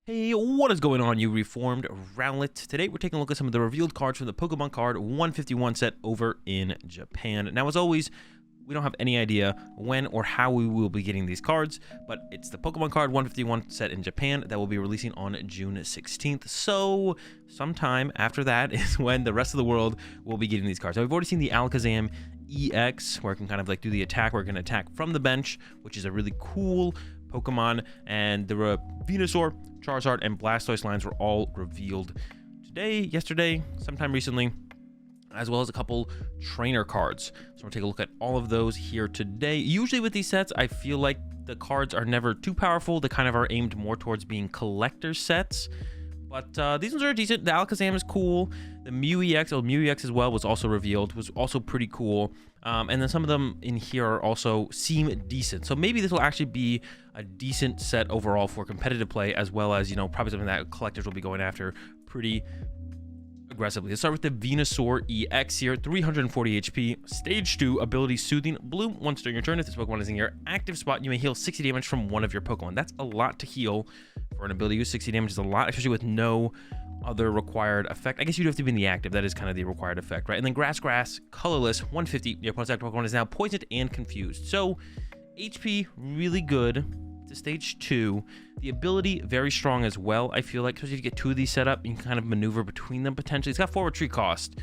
Hey, what is going on, you reformed Rowlet? Today we're taking a look at some of the revealed cards from the Pokemon Card 151 set over in Japan. Now, as always, we don't have any idea when or how we will be getting these cards, but it's the Pokemon Card 151 set in Japan that will be releasing on June 16th. So sometime after that is when the rest of the world will be getting these cards. Now, we've already seen the Alakazam EX, where it can kind of like do the attack, where it can attack from the bench, which is a really cool Pokemon, and the Venusaur, Charizard, and Blastoise lines were all revealed today, yesterday, sometime recently, as well as a couple trainer cards. So we'll take a look at all of those here today. Usually with these sets, I feel like the cards are never too powerful. They kind of are aimed more towards being collector sets. But these ones are decent. The Alakazam is cool. The Mew EX, Mew EX as well, was also revealed, was also pretty cool. And then some of them in here are also seem decent. So maybe this will actually be a decent set overall for competitive play, as well as, you know, probably something that collectors will be going after pretty aggressively. Let's start with the Venusaur EX here, 340 HP, stage 2, ability Soothing Bloom. Once during your turn, if this Pokemon is in your active spot, you may heal 60 damage from one of your Pokemon. That's a lot to heal for an ability. 60 damage is a lot, especially with no other required effect. I guess you'd have to be in the active. That is kind of the required effect, right? And then Grass, colorless, 150. Your opponent's active Pokemon is now poisoned and confused. So HP really good. To stage 2, the ability very strong as well. I feel like, because if you get 2 of these set up, you can kind of maneuver between them potentially. It's got 4 retreat cost,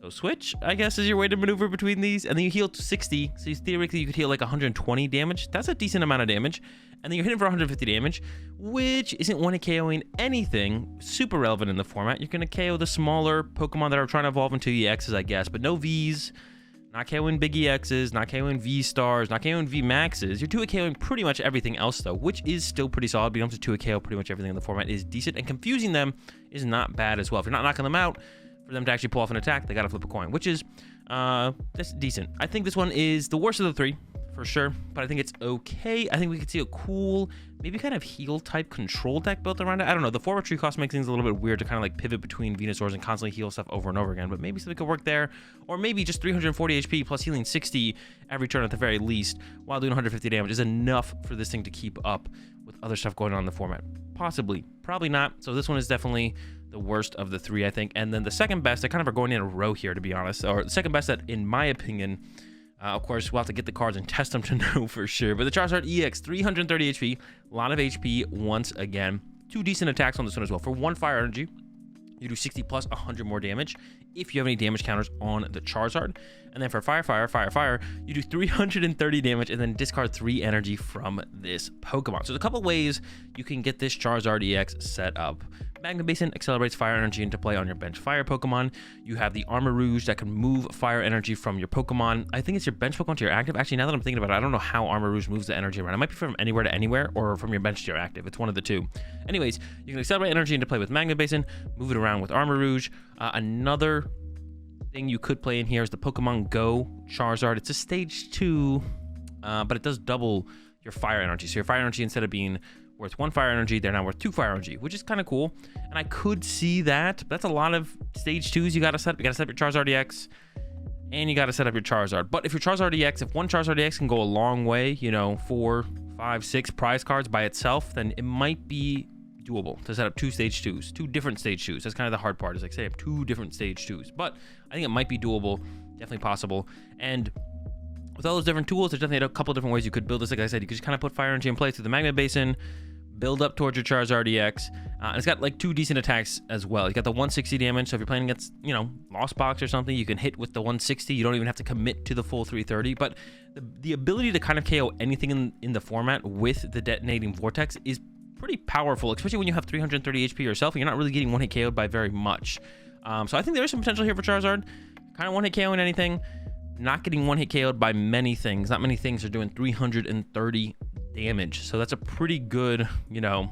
so switch, I guess, is your way to maneuver between these. And then you heal to 60, so theoretically you could heal like 120 damage. That's a decent amount of damage. And then you're hitting for 150 damage, which isn't one hit KOing anything super relevant in the format. You're going to KO the smaller Pokemon that are trying to evolve into EXs, I guess, but no Vs. Not KOing big EXs, not KOing V-Stars, not KOing V-Maxes. You're 2-hit KOing pretty much everything else, though, which is still pretty solid. But you don't have to 2-hit KO pretty much everything in the format is decent, and confusing them is not bad as well. If you're not knocking them out, for them to actually pull off an attack, they got to flip a coin, which is that's decent. I think this one is the worst of the 3, for sure, but I think it's okay. I think we could see a cool, maybe kind of heal-type control deck built around it. I don't know. The 4 retreat cost makes things a little bit weird to kind of like pivot between Venusaurs and constantly heal stuff over and over again, but maybe something could work there. Or maybe just 340 HP plus healing 60 every turn at the very least, while doing 150 damage is enough for this thing to keep up with other stuff going on in the format. Possibly. Probably not. So this one is definitely the worst of the 3, I think. And then the second best, I kind of are going in a row here, to be honest. Or the second best that, in my opinion, of course, we'll have to get the cards and test them to know for sure. But the Charizard EX, 330 HP, a lot of HP once again. 2 decent attacks on this one as well. For 1 fire energy, you do 60 plus 100 more damage if you have any damage counters on the Charizard. And then for fire, you do 330 damage and then discard 3 energy from this Pokemon. So there's a couple ways you can get this Charizard EX set up. Magnet Basin accelerates fire energy into play on your bench fire Pokemon. You have the Armor Rouge that can move fire energy from your Pokemon. I think it's your bench Pokemon to your active. Actually, now that I'm thinking about it, I don't know how Armor Rouge moves the energy around. It might be from anywhere to anywhere or from your bench to your active. It's one of the 2. Anyways, you can accelerate energy into play with Magnet Basin, move it around with Armor Rouge. Another thing you could play in here is the Pokemon Go Charizard. It's a stage 2, but it does double your fire energy. So your fire energy, instead of being worth 1 fire energy, they're now worth 2 fire energy, which is kind of cool. And I could see that, but that's a lot of stage 2s you got to set up. You got to set up your Charizard EX, and you got to set up your Charizard. But if your Charizard EX, if one Charizard EX can go a long way, you know, 4, 5, 6 prize cards by itself, then it might be doable to set up 2 stage 2s, 2 different stage 2s. That's kind of the hard part, is like, say, I have 2 different stage 2s. But I think it might be doable, definitely possible. And with all those different tools, there's definitely a couple different ways you could build this. Like I said, you could just kind of put fire energy in place through the Magnet Basin, build up towards your Charizard EX. And it's got like 2 decent attacks as well. You got the 160 damage, so if you're playing against, you know, Lost Box or something, you can hit with the 160. You don't even have to commit to the full 330. But the ability to kind of KO anything in the format with the detonating Vortex is pretty powerful, especially when you have 330 HP yourself and you're not really getting 1-hit KO'd by very much. So I think there is some potential here for Charizard. Kind of 1-hit KOing anything, not getting 1-hit KO'd by many things. Not many things are doing 330 damage. So that's a pretty good, you know,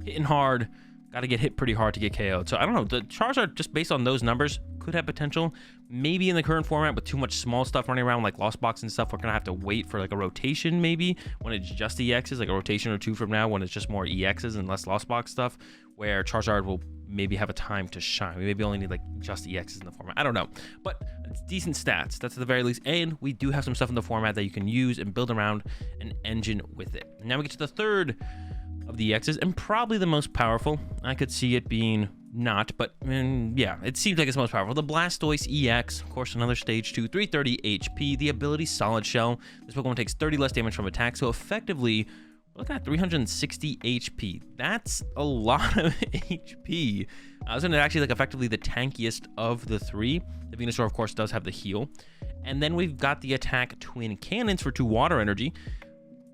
hitting hard. Got to get hit pretty hard to get KO'd. So I don't know. The Charizard, just based on those numbers, could have potential. Maybe in the current format with too much small stuff running around like Lost Box and stuff, we're going to have to wait for like a rotation maybe when it's just EXs, like a rotation or 2 from now when it's just more EXs and less Lost Box stuff, where Charizard will maybe have a time to shine. We maybe only need like just EXs in the format. I don't know. But it's decent stats. That's at the very least. And we do have some stuff in the format that you can use and build around an engine with it. Now we get to the third of the EXs, and probably the most powerful. I could see it being not, but yeah, it seems like it's most powerful. The Blastoise EX, of course, another stage 2, 330 HP. The ability Solid Shell. This Pokemon takes 30 less damage from attack, so effectively, we're looking at 360 HP. That's a lot of HP. Isn't it actually like effectively the tankiest of the three? The Venusaur, of course, does have the heal. And then we've got the attack Twin Cannons for 2 water energy.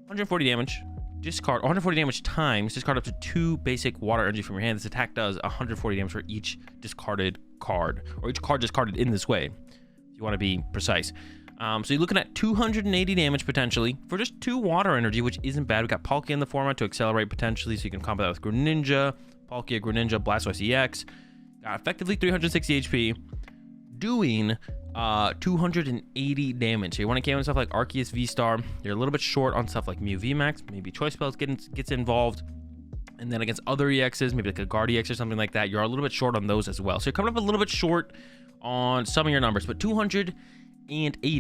140 damage. Discard 140 damage times. Discard up to 2 basic water energy from your hand. This attack does 140 damage for each discarded card, or each card discarded in this way, if you want to be precise. So you're looking at 280 damage potentially for just 2 water energy, which isn't bad. We got Palkia in the format to accelerate potentially, so you can combat that with Greninja, Palkia, Greninja, Blastoise EX. Got effectively 360 HP, doing 280 damage. So you want to KO on stuff like Arceus V-Star. You're a little bit short on stuff like Mew VMAX. Maybe Choice Spells gets involved. And then against other EXs, maybe like a Guard EX or something like that, you're a little bit short on those as well. So you're coming up a little bit short on some of your numbers, but 280.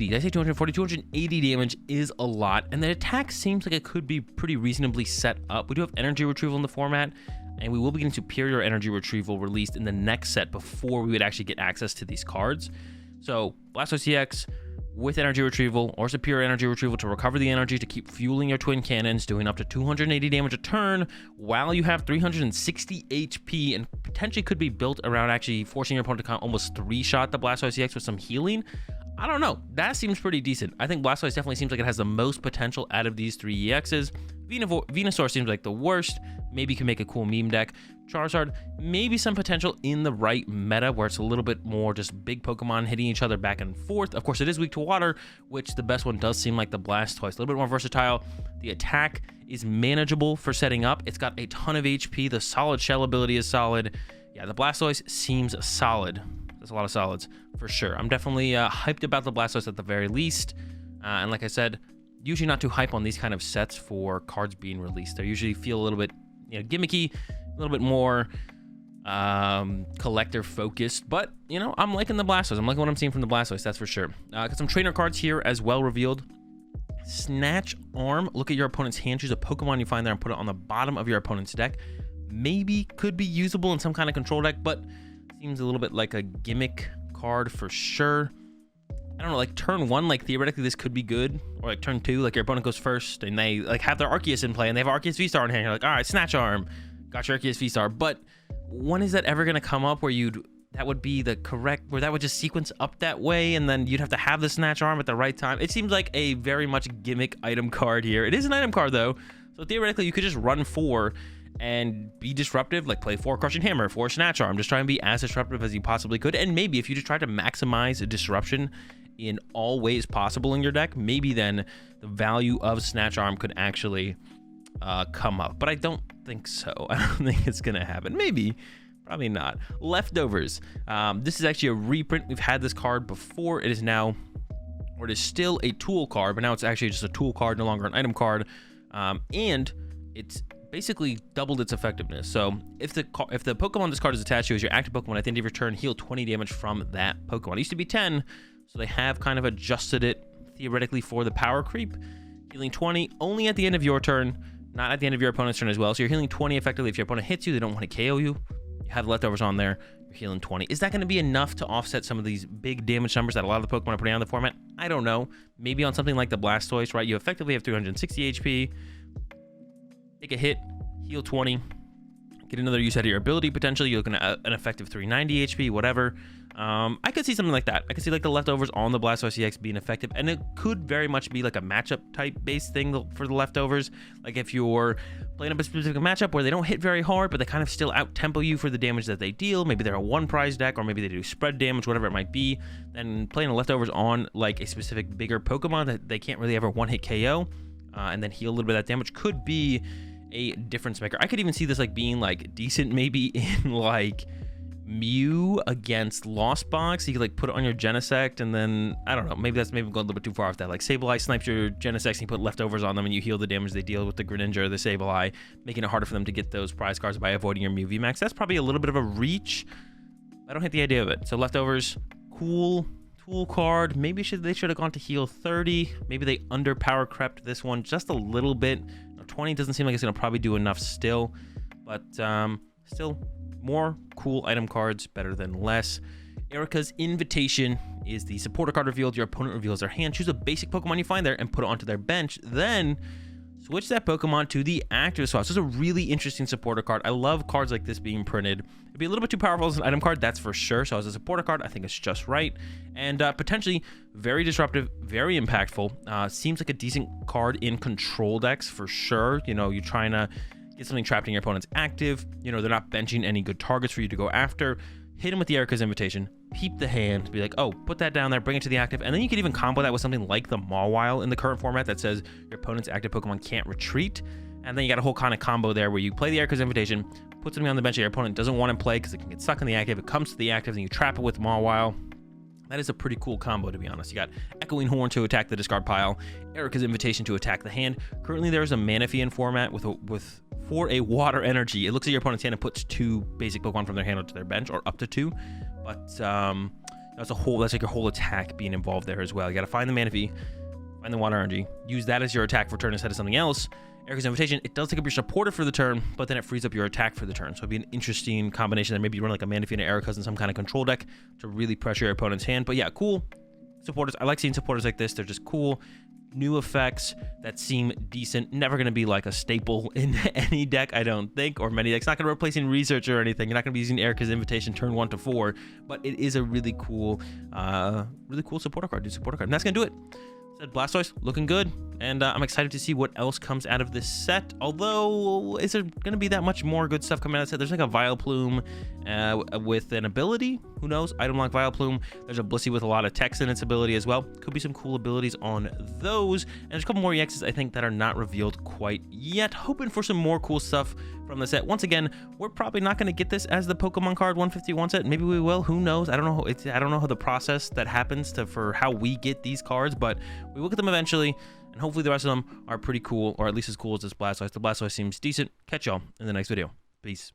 Did I say 240? 280 damage is a lot, and the attack seems like it could be pretty reasonably set up. We do have energy retrieval in the format, and we will be getting superior energy retrieval released in the next set before we would actually get access to these cards. So Blastoise EX with energy retrieval or superior energy retrieval to recover the energy to keep fueling your twin cannons, doing up to 280 damage a turn while you have 360 HP, and potentially could be built around actually forcing your opponent to almost 3-shot the Blastoise EX with some healing. I don't know. That seems pretty decent. I think Blastoise definitely seems like it has the most potential out of these 3 EXs. Venusaur seems like the worst. Maybe you can make a cool meme deck. Charizard, maybe some potential in the right meta where it's a little bit more just big Pokemon hitting each other back and forth. Of course, it is weak to water, which the best one does seem like the Blastoise. A little bit more versatile. The attack is manageable for setting up. It's got a ton of HP. The Solid Shell ability is solid. Yeah, the Blastoise seems solid. There's a lot of solids for sure. I'm definitely hyped about the Blastoise at the very least. And like I said, usually not too hype on these kind of sets for cards being released. They usually feel a little bit, gimmicky, a little bit more collector focused. But I'm liking the Blastoise. I'm liking what I'm seeing from the Blastoise, that's for sure. Got some trainer cards here as well revealed. Snatch Arm. Look at your opponent's hand, choose a Pokemon you find there and put it on the bottom of your opponent's deck. Maybe could be usable in some kind of control deck, but seems a little bit like a gimmick card for sure. I don't know, like turn 1, like theoretically this could be good, or like turn 2, like your opponent goes first and they like have their Arceus in play and they have Arceus V-Star in hand. You're like, all right, Snatch Arm, got your Arceus V-Star. But when is that ever gonna come up where that would be the correct, where that would just sequence up that way, and then you'd have to have the Snatch Arm at the right time? It seems like a very much gimmick item card here. It is an item card though, so theoretically you could just run 4 and be disruptive, like play 4 Crushing Hammer, 4 Snatch Arm, just try and be as disruptive as you possibly could. And maybe if you just try to maximize disruption in all ways possible in your deck, maybe then the value of Snatch Arm could actually come up. But I don't think so. I don't think it's gonna happen. Maybe, probably not. Leftovers. This is actually a reprint. We've had this card before. It is now, or it is still a tool card, but now it's actually just a tool card, no longer an item card. And it's basically doubled its effectiveness. So if the Pokemon this card is attached to is your active Pokemon, at the end of your turn, heal 20 damage from that Pokemon. It used to be 10, so they have kind of adjusted it theoretically for the power creep. Healing 20 only at the end of your turn, not at the end of your opponent's turn as well. So you're healing 20 effectively. If your opponent hits you, they don't want to KO you. You have leftovers on there, you're healing 20. Is that going to be enough to offset some of these big damage numbers that a lot of the Pokemon are putting on the format? I don't know. Maybe on something like the Blastoise, right? You effectively have 360 HP. Take a hit, heal 20, get another use out of your ability potentially. You're looking at an effective 390 HP, whatever. I could see something like that. I could see like the leftovers on the Blastoise EX being effective, and it could very much be like a matchup type based thing for the leftovers. Like if you're playing up a specific matchup where they don't hit very hard, but they kind of still out tempo you for the damage that they deal. Maybe they're a 1 prize deck, or maybe they do spread damage, whatever it might be. Then playing the leftovers on like a specific bigger Pokemon that they can't really ever 1-hit KO, and then heal a little bit of that damage could be a difference maker. I could even see this like being like decent maybe in like Mew against Lost Box. You could like put it on your Genesect, and then I don't know, maybe going a little bit too far off that. Like Sableye snipes your Genesect and you put leftovers on them and you heal the damage they deal with the Greninja or the Sableye, making it harder for them to get those prize cards by avoiding your Mew VMAX. That's probably a little bit of a reach. I don't hate the idea of it. So leftovers, cool tool card. Maybe they should have gone to heal 30. Maybe they under power crept this one just a little bit. 20 doesn't seem like it's going to probably do enough still, but still more cool item cards, better than less. Erica's Invitation is the supporter card revealed. Your opponent reveals their hand. Choose a basic Pokemon you find there and put it onto their bench. Then switch that Pokemon to the active swap. So it's a really interesting supporter card. I love cards like this being printed. It'd be a little bit too powerful as an item card, that's for sure. So as a supporter card, I think it's just right. And potentially very disruptive, very impactful. Seems like a decent card in control decks for sure. You know, you're trying to get something trapped in your opponent's active. You know, they're not benching any good targets for you to go after. Hit him with the Erica's Invitation. Peep the hand, be like, oh, put that down there, bring it to the active, and then you could even combo that with something like the Mawile in the current format that says your opponent's active Pokemon can't retreat, and then you got a whole kind of combo there where you play the Erica's Invitation, put something on the bench that your opponent doesn't want to play because it can get stuck in the active, it comes to the active, and you trap it with Mawile. That is a pretty cool combo, to be honest. You got Echoing Horn to attack the discard pile, Erica's Invitation to attack the hand. Currently, there's a Manaphy in format for a water energy. It looks at your opponent's hand and puts 2 basic Pokemon from their hand onto their bench, or up to 2. But that's like your whole attack being involved there as well. You got to find the Manaphy, find the water energy, use that as your attack for turn instead of something else. Erica's Invitation, it does take up your supporter for the turn, but then it frees up your attack for the turn. So it'd be an interesting combination there. Maybe you run like a Manaphy and an Erica's in some kind of control deck to really pressure your opponent's hand. But yeah, cool supporters. I like seeing supporters like this. They're just cool. New effects that seem decent. Never going to be like a staple in any deck, I don't think, or many decks. Not going to replace research or anything. You're not going to be using Erica's Invitation turn 1 to 4, but it is a really cool supporter card, dude. Supporter card. And that's going to do it. Said Blastoise looking good, and I'm excited to see what else comes out of this set. Although, is there going to be that much more good stuff coming out of the set? There's like a Vileplume with an ability. Who knows? Item lock Vileplume. There's a Blissey with a lot of text in its ability as well. Could be some cool abilities on those. And there's a couple more EXs, I think, that are not revealed quite yet. Hoping for some more cool stuff from the set. Once again, we're probably not going to get this as the Pokemon Card 151 set. Maybe we will. Who knows? I don't know. I don't know how the process that happens for how we get these cards, but we will get them eventually, and hopefully the rest of them are pretty cool, or at least as cool as this Blastoise. The Blastoise seems decent. Catch y'all in the next video. Peace.